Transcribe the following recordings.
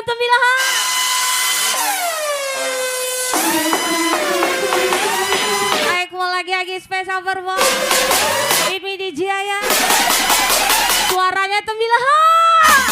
Temilahan. Baik, mau lagi spesial verbal. Ini DJ ya. Suaranya Temilahan.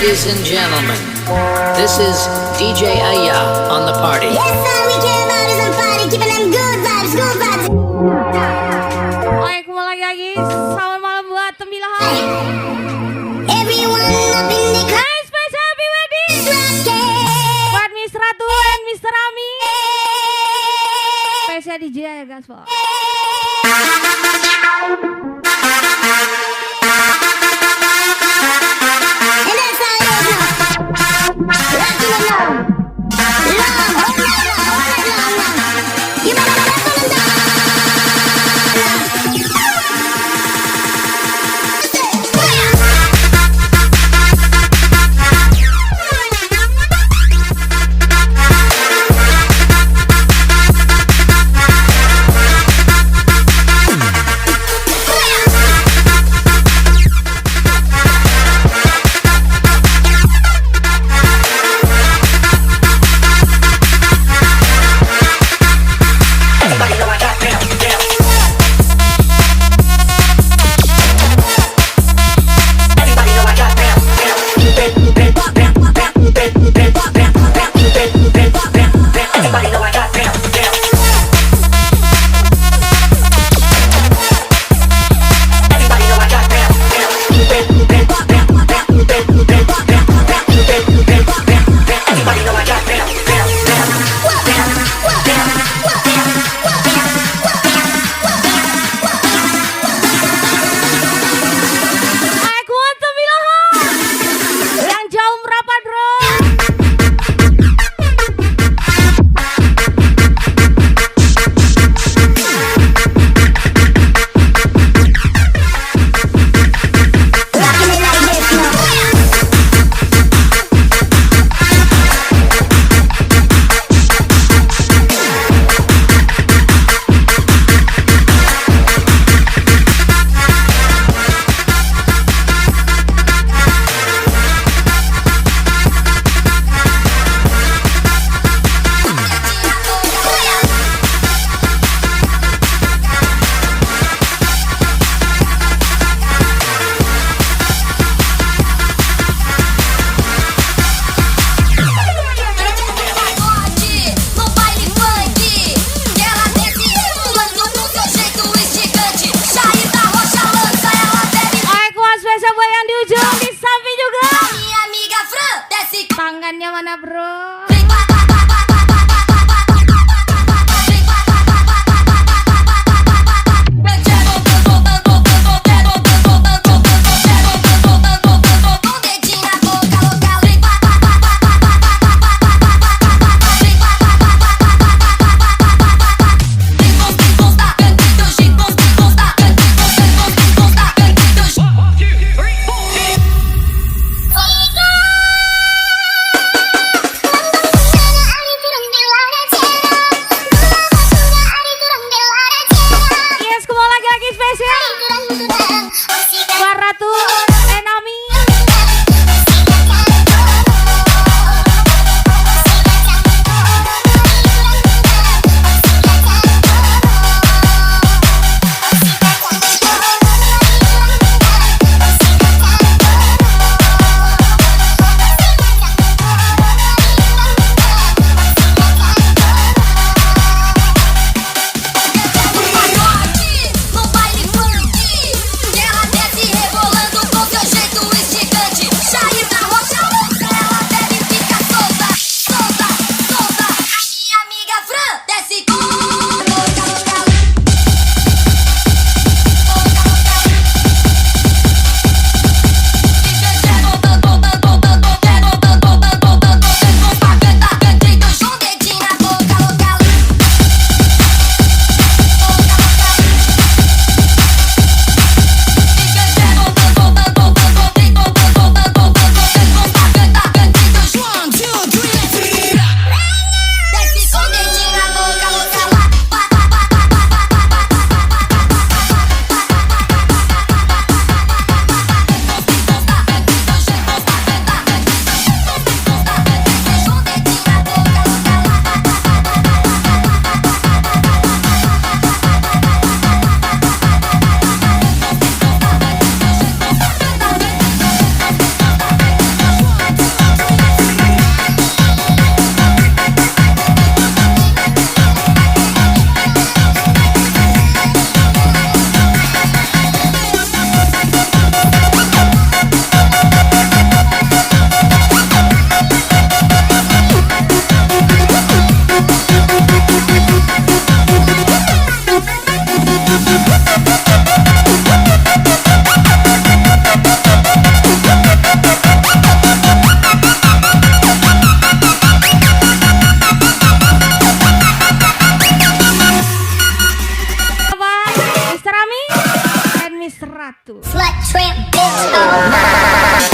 Ladies and gentlemen, this is DJ Aya on the party. Yes, all we care about is on party, keeping them good vibes, good vibes. Baik, kembali lagi. Selamat malam buat Temilahan. Everyone up in the club. Hey, special happy wedding buat Miss Ratu dan Mr. Ami. Spesial DJ ya guys, Pak. And that's how it goes now. Rock to the love. Love, all night long, all night long, long. You better step on them down. Miss Ratu. Slut tramp bitch, oh.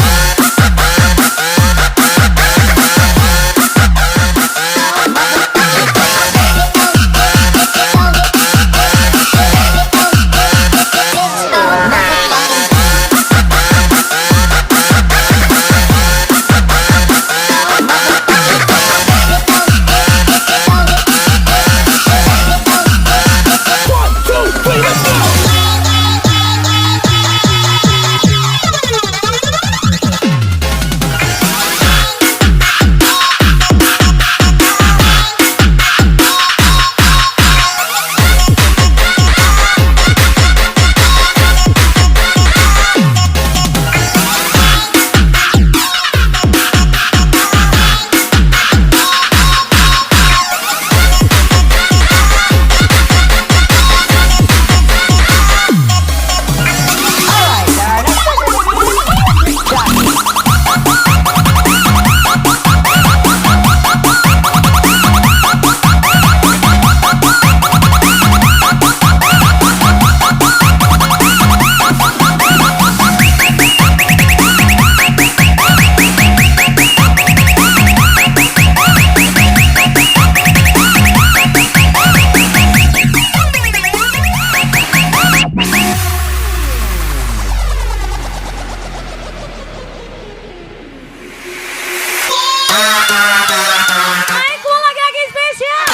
Aku lagi spesial.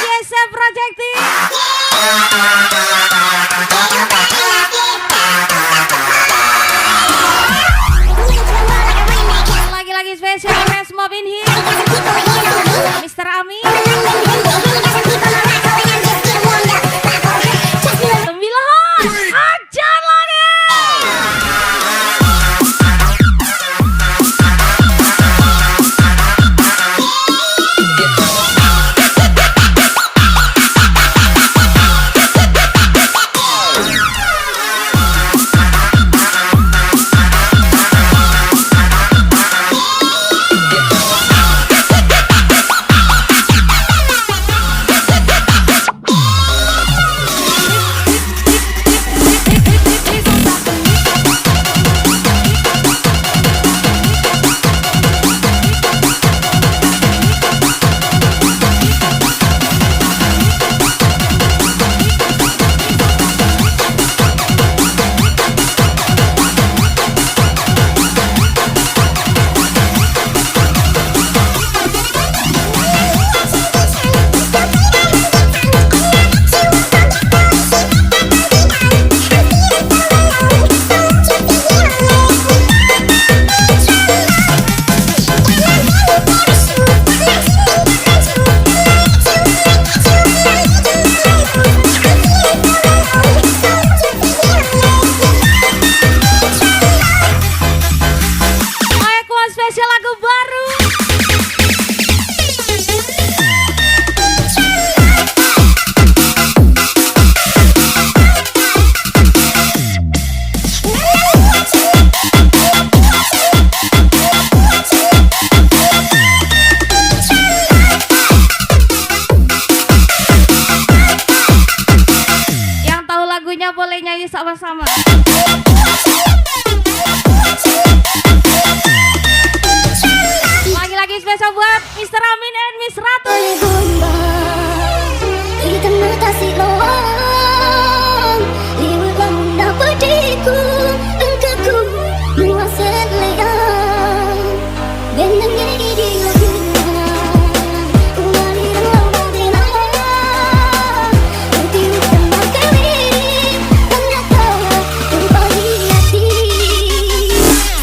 Yes, Project Team. Lagi spesial Res Mobin Hill. Mr. Ami. 9 ajar lagi. Spesial lagu baru. Yang tahu lagunya boleh nyanyi sama-sama. Lagi spesial buat Mr. Amin and Miss Ratu.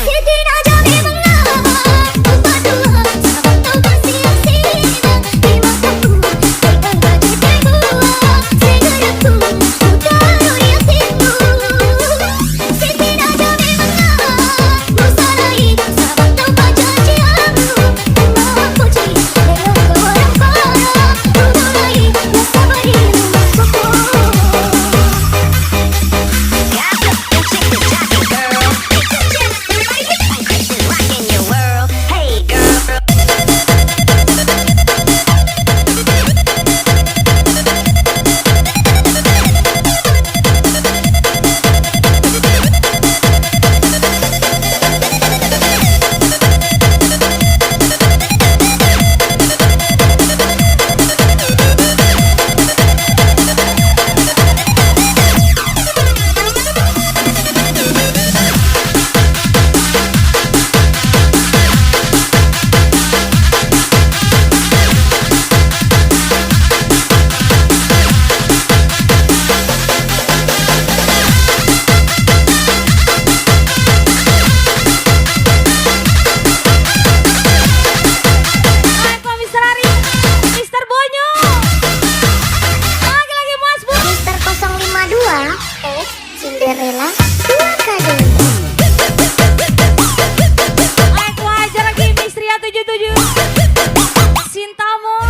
Segera Cinderella dua kado. Aku aja lagi Mistria 77 Sintamo.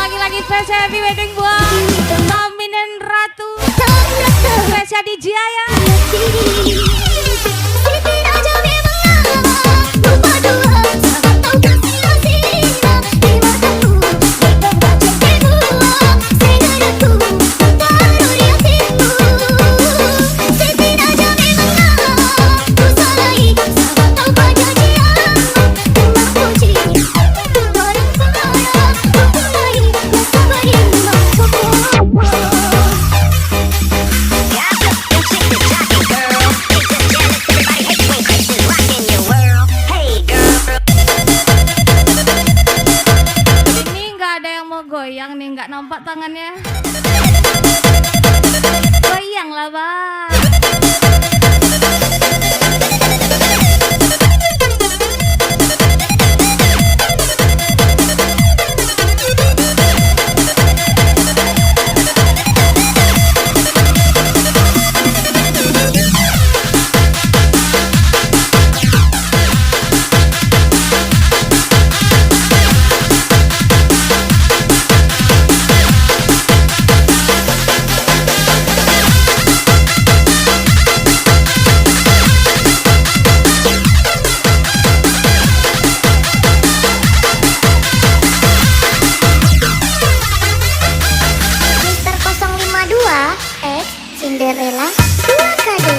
Lagi-lagi spesial happy wedding buat Tamin dan Ratu spesial di Jaya. Goyang nih, nggak nampak tangannya. Goyang lah bang. Cinderella dua kado.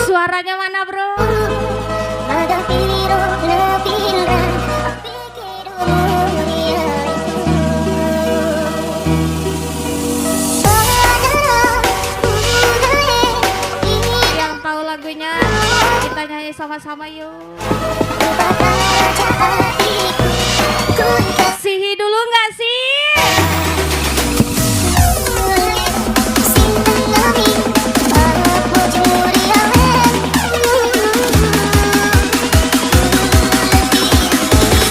Suaranya mana bro? Yang tahu lagunya kita nyanyi sama-sama yuk. Sihi dulu nggak sih?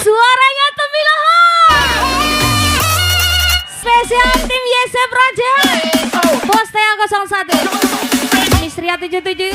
Suaranya Temilohan. Spesial tim YC Project. Bos Tea 01 Mistria 77.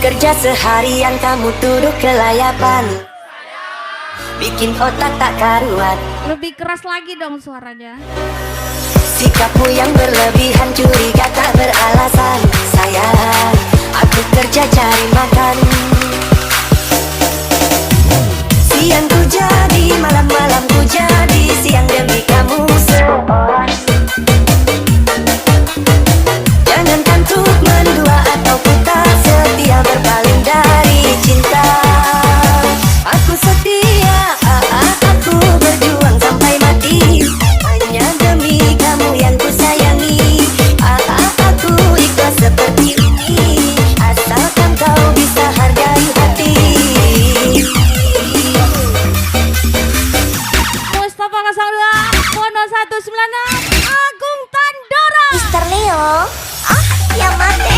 kerja seharian kamu duduk kelayapan, bikin otak tak karuan. Lebih keras lagi dong suaranya. Sikapmu yang berlebihan, curiga tak beralasan. Sayang, aku kerja cari makan. Siang ku jadi, malam-malam ku jadi, siang demi kamu seorang. Jangankan untuk mendua atau ku tak setia, berpaling dari cinta. Aku setia, aku berjuang sampai mati, hanya demi kamu yang ku sayangi. Aku ikhlas seperti ini, asalkan kau bisa hargai hati. Mustafa 02 Mono 196 Agung Tandora. Mister Leo, yang mati.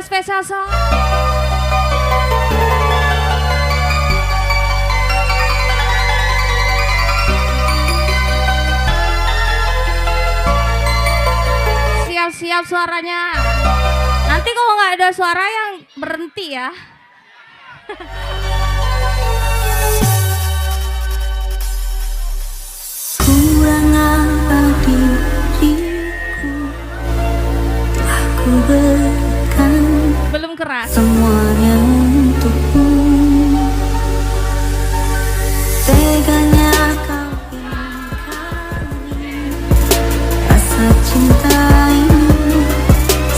spesial song. setiap suaranya. Nanti kalau nggak ada suara yang berhenti ya. Kurang apa diriku, telah ku berikan Belum keras. semuanya untukmu. Teganya kau ingkari rasa cinta ini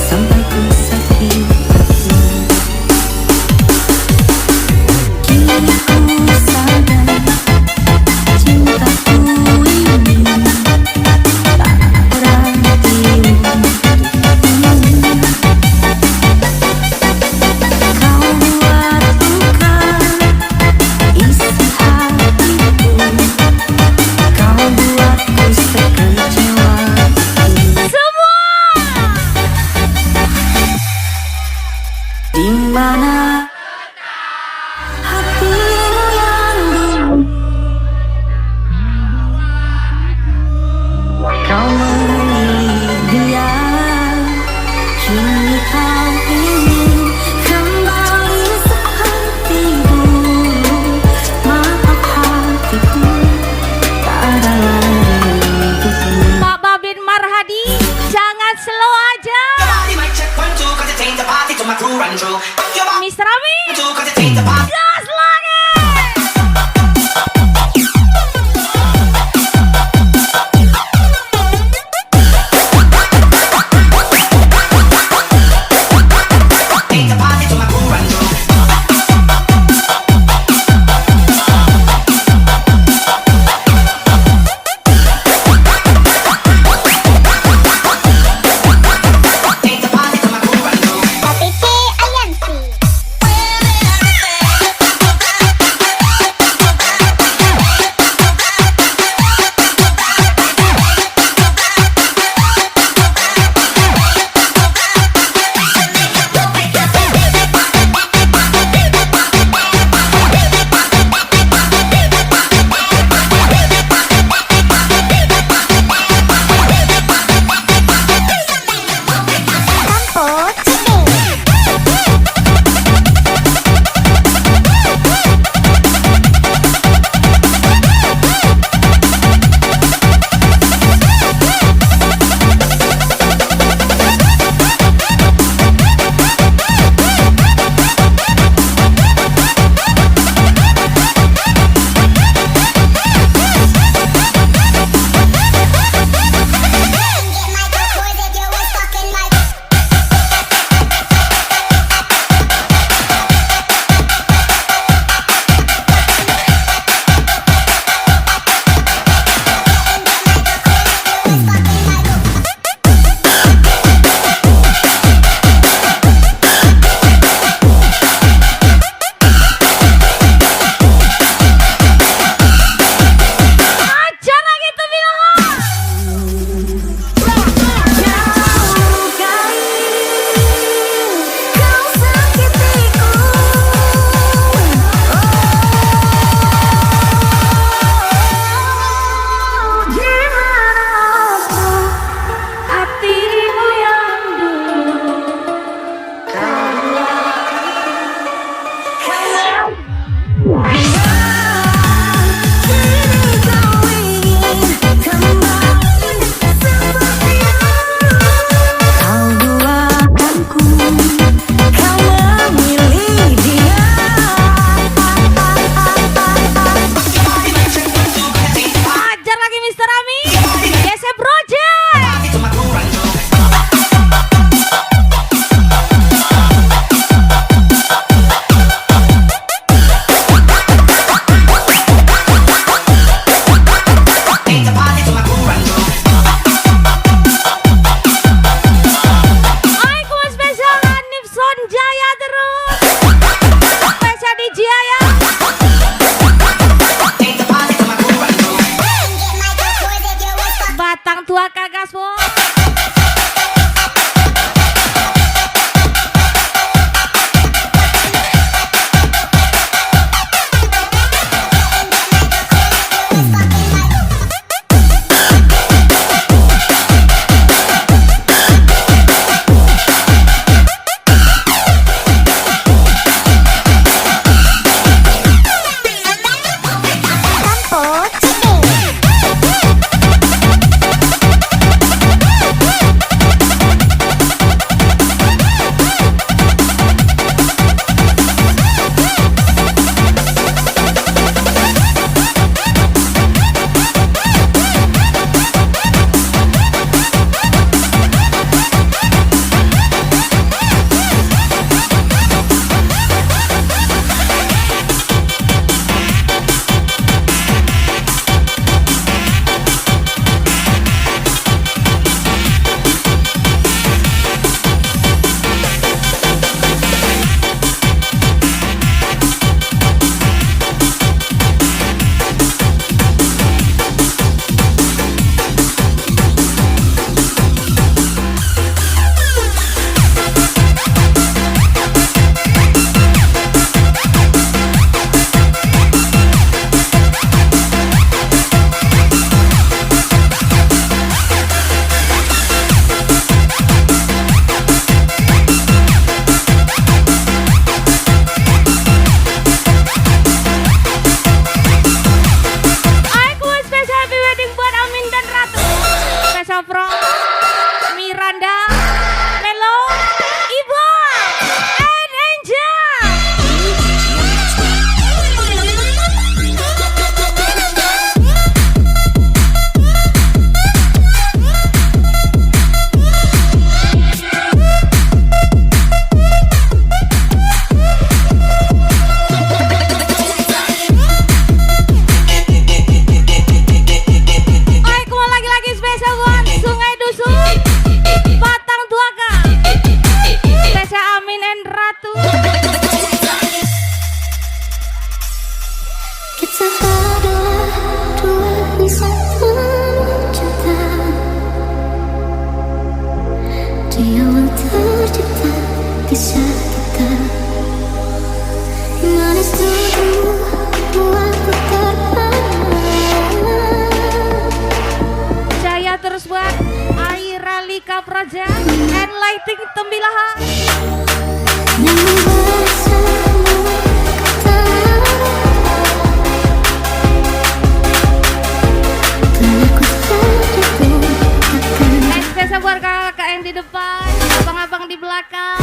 sampai ku sakiti. Kini ku sadar cintaku ini tak berarti untukmu. Kau buat luka isi hatiku, kau buatku sekecewa itu. Semua. Di mana hatimu yang dulu kau memilih dia, kini kau ingin kembali seperti dulu. Maaf hatiku, tak ada lagi hidupmu. Pak Babin Marhadi, jangan slow aja. Mister Ami, gas lagi. Tapi si Ayansi. Campur Cine. Ajar lagi tuh bilang. Kau sakitiku, gimana pun Hatimu yang dulu. kini kau ingin kembali seperti dulu. Kau buatku, kau memilih dia. Ajar lagi Mister Ami. Gesek Project. Aku spesial Hanif Sonjaya terus. Spesial DJ ya. Batang tua kagas po. Capro, Miranda, Melo, Ibu, and Angel. Kita adalah dua insan cinta di awal tercipta kisah kita manis dulu buatku terpana. Jaya terus buat Aira Lika Praja and Lighting Tembilaha. Namun bersama spesial buat kakak yang di depan, abang-abang di belakang.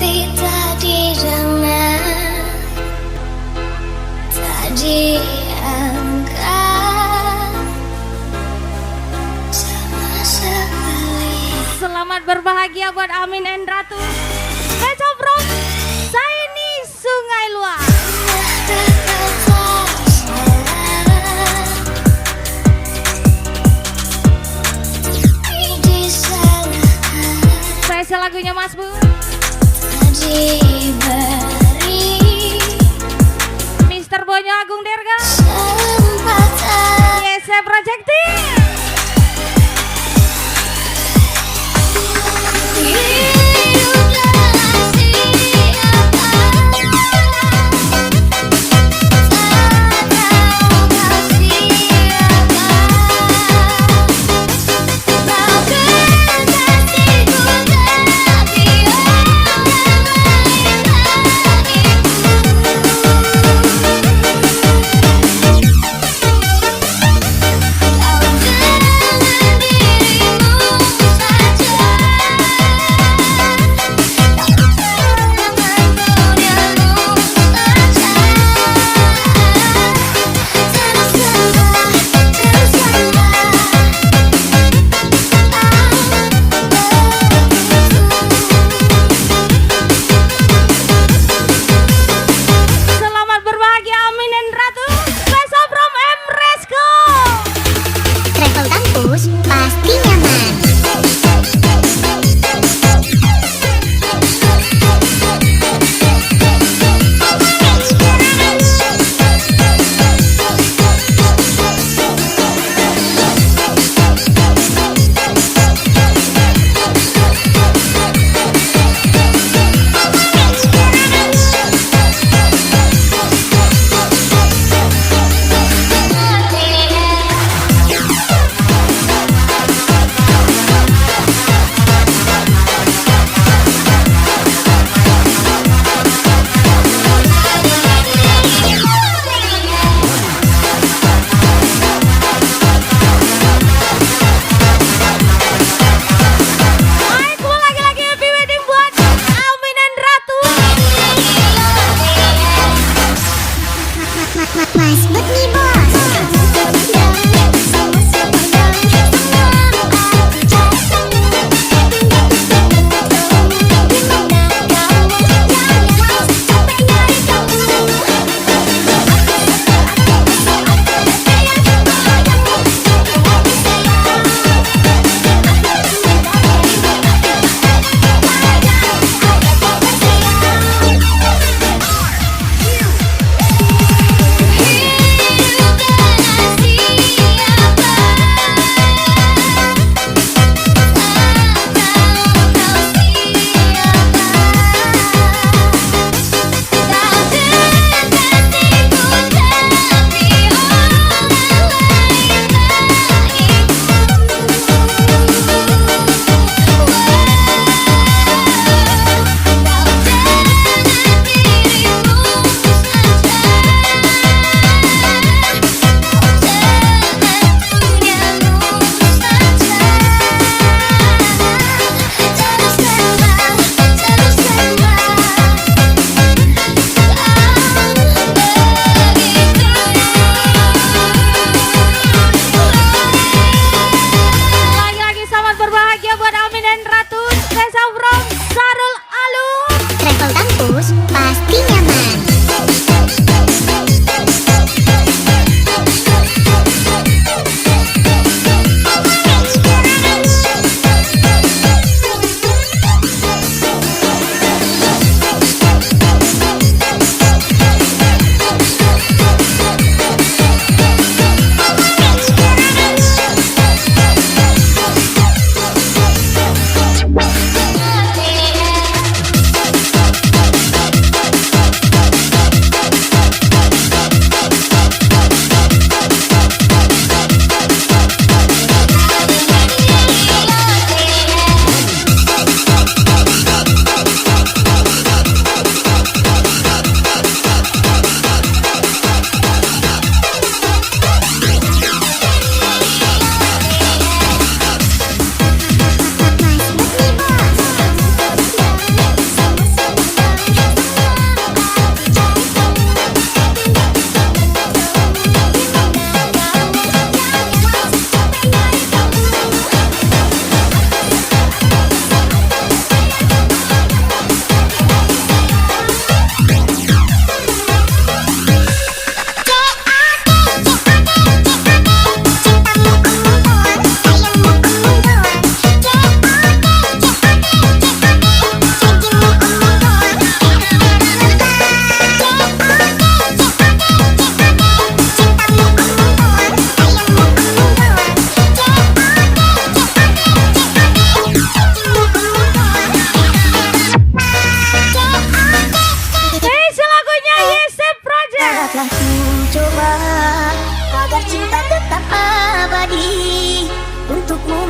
tapi tak didengar, tak diangkat sama sekali. Selamat berbahagia buat Amin and Ratu. Beco bro, saya ini Sungai Luar. Spesial lagunya Mas Bu. Diberi Mister Bonyo Agung Derga. kesempatan. Yes, Project Team. Hidup dengan siapa? Tak tahu kasih apa. Kau kekasihku tapi orang lain bagiku.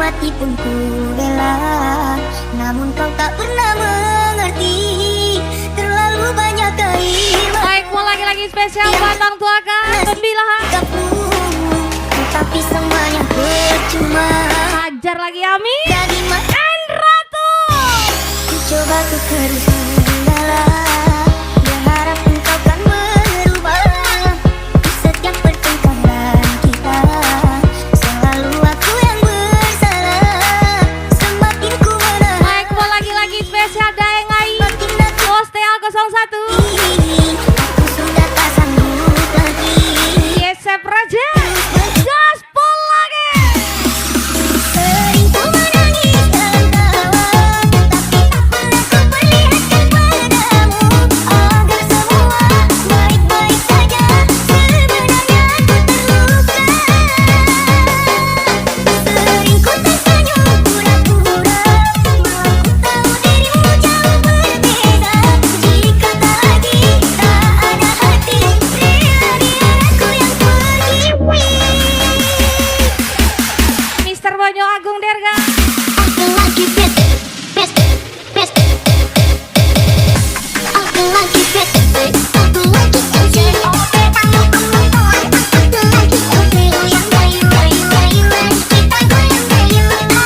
mati pun ku rela. Namun kau tak pernah mengerti, terlalu banyak keimanan. Baik, mau lagi-lagi spesial buat orang tua kan, pembilahan. Tapi semuanya percuma. Hajar lagi Ami Dari mata and Ratu. ku coba ku terus segala, berharap engkau kan berubah. Di setiap pertengkaran kita, selalu aku yang bersalah. Semakin ku menahan, Baik, mau lagi-lagi spesial Daeng Ai makin aku Postea 01 aku sudah tak sanggup lagi. Yesep Raja Gaspol lagi. Sering ku menangis dalam tawa, tapi tak pernah ku perlihatkan padamu agar semua baik-baik saja. Sebenarnya ku terluka. Sering ku tersenyum pura-pura, malah ku tahu dirimu jauh berbeda. Jika tak lagi tak ada hati, rela biar aku yang pergi. Mister Bonyo Agung Derga. Aku lagi bete, bete, bete, aku lagi bete, aku lagi bete. Kamu perempuan, aku lagi bete. Goyang gayu, gayu, gayuan, kita goyang gayu.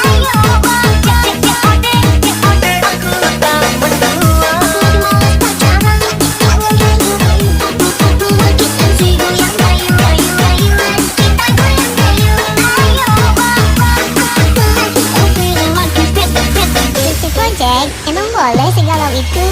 Ayo bangkit, COD, COD. Aku tak berdua, aku lagi malas pacaran. Kita goyang gayu, aku lagi bete. Goyang gayu, gayu, gayuan, kita goyang gayu. Ayo bangkit, aku lagi bete, bete. Sisi Project, emang boleh segalau itu?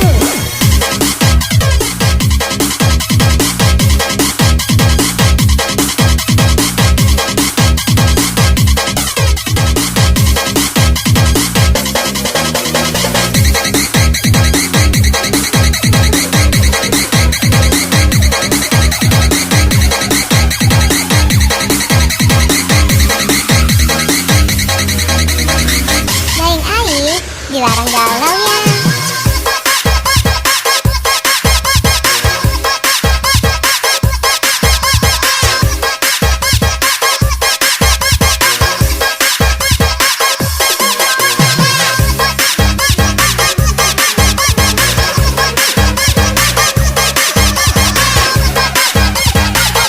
Daeng Ai, dilarang galau ya.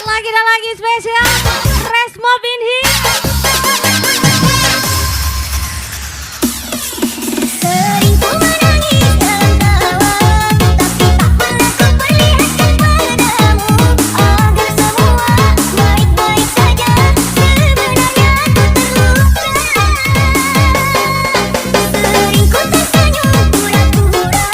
Lagi dan lagi spesial Resmo Binhi. Sering ku menangis dalam tawa, tapi tak pernah ku perlihatkan padamu agar semua baik-baik saja. Sebenarnya ku terluka. Sering ku tersenyum pura-pura,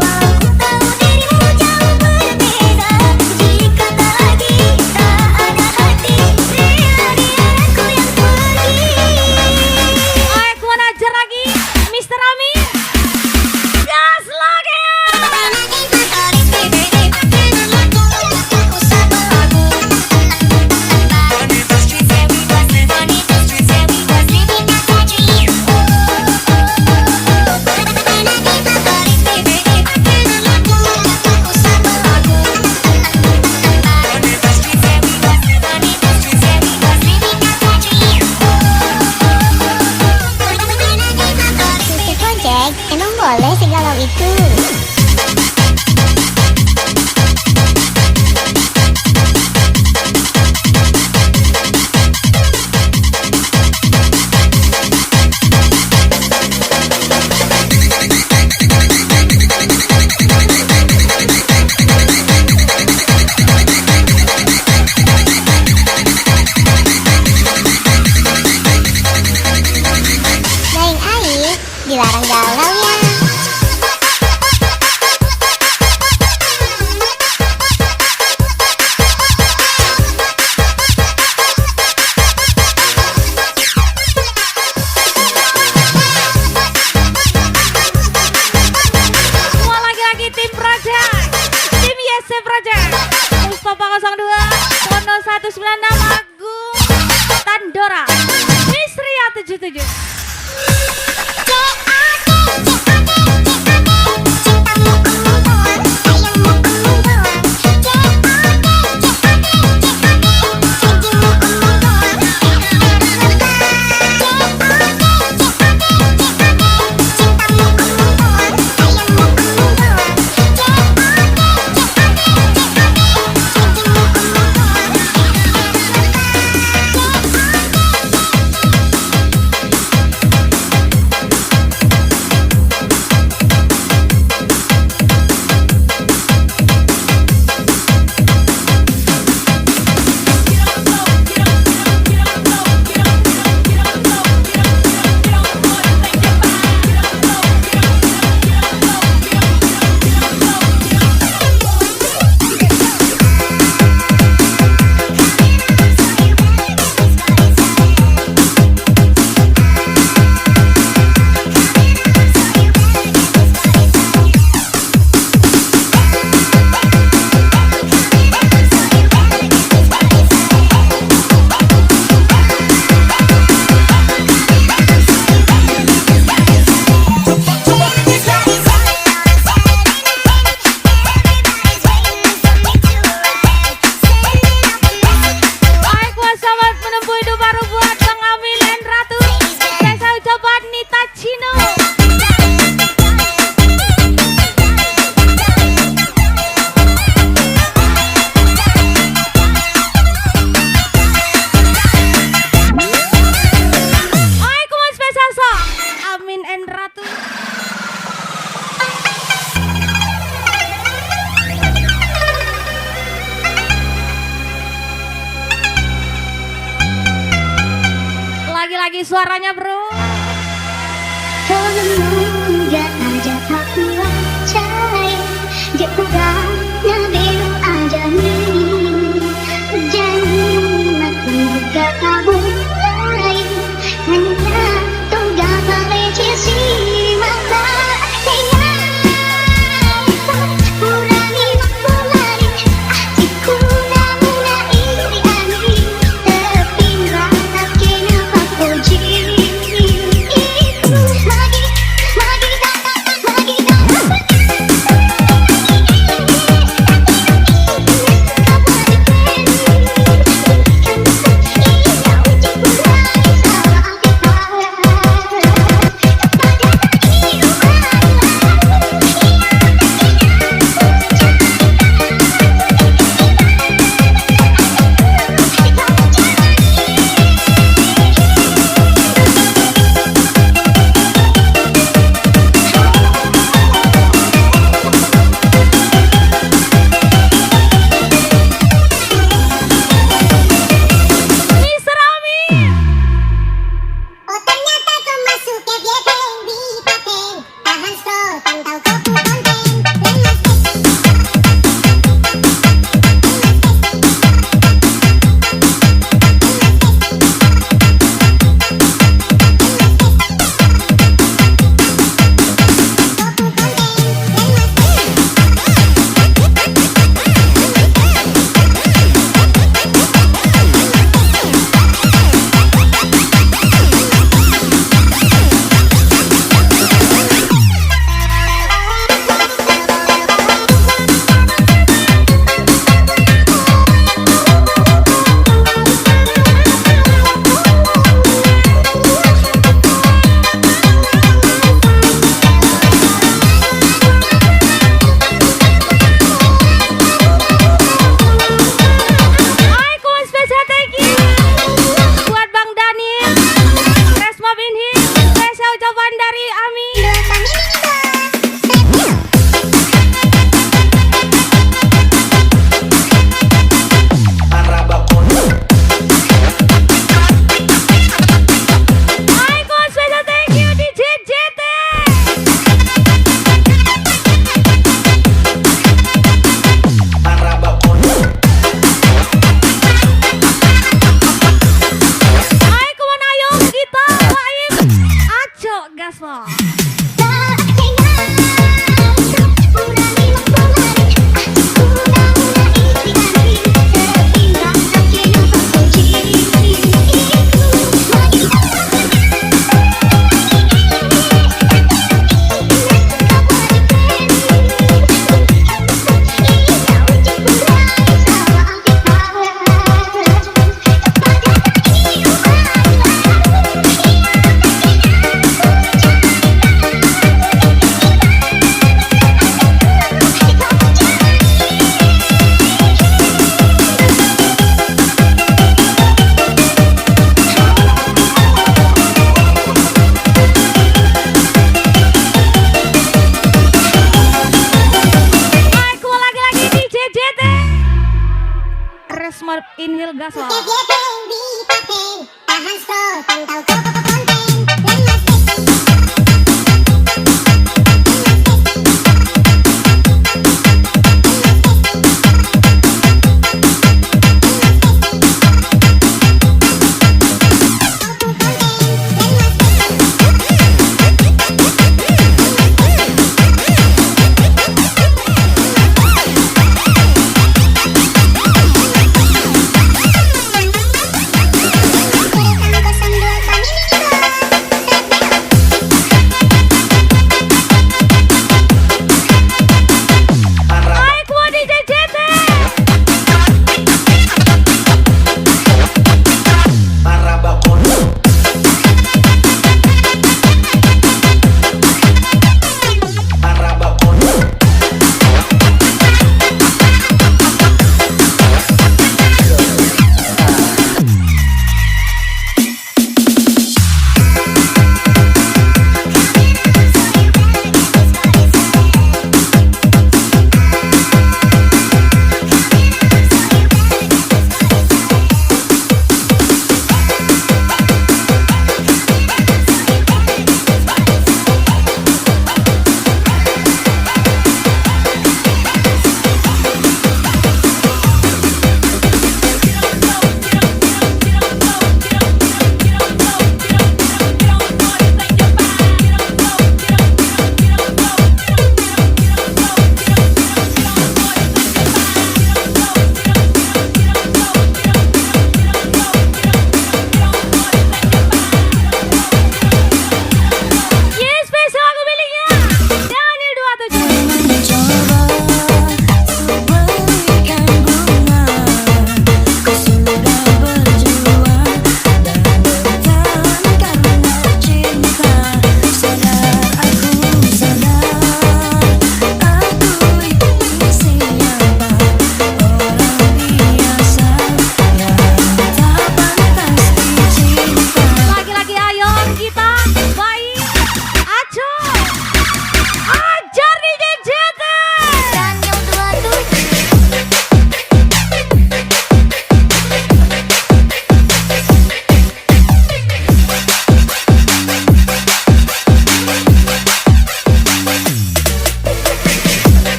malah ku tahu dirimu jauh berbeda. Jika tak lagi tak ada hati, rela biar aku yang pergi. Baik, mau hajar lagi Mister Ami. Gas lagi. Sisi Project, emang boleh segalau itu? Daeng Ai, dilarang galau ya. Mau lagi-lagi tim Project, tim Yesep Project, Mustafa 02, Pono 196, Agung Tandora, Misria 77. Cintamu suaranya bro. Tolong aja tak percaya, dia kurang nabelu aja nih. Jangan makin gak kabur lain, hanya tunggal pada si mata. Kurangi waktu lari, hatiku namun iri ani, tapi rasa kenapa kau jiri. Resmart Inhil gas loh. Sambil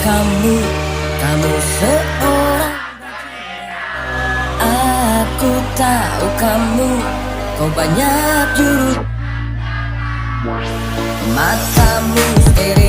kamu, kamu seorang. Aku tahu kamu, kau banyak jurus. Matamu steril.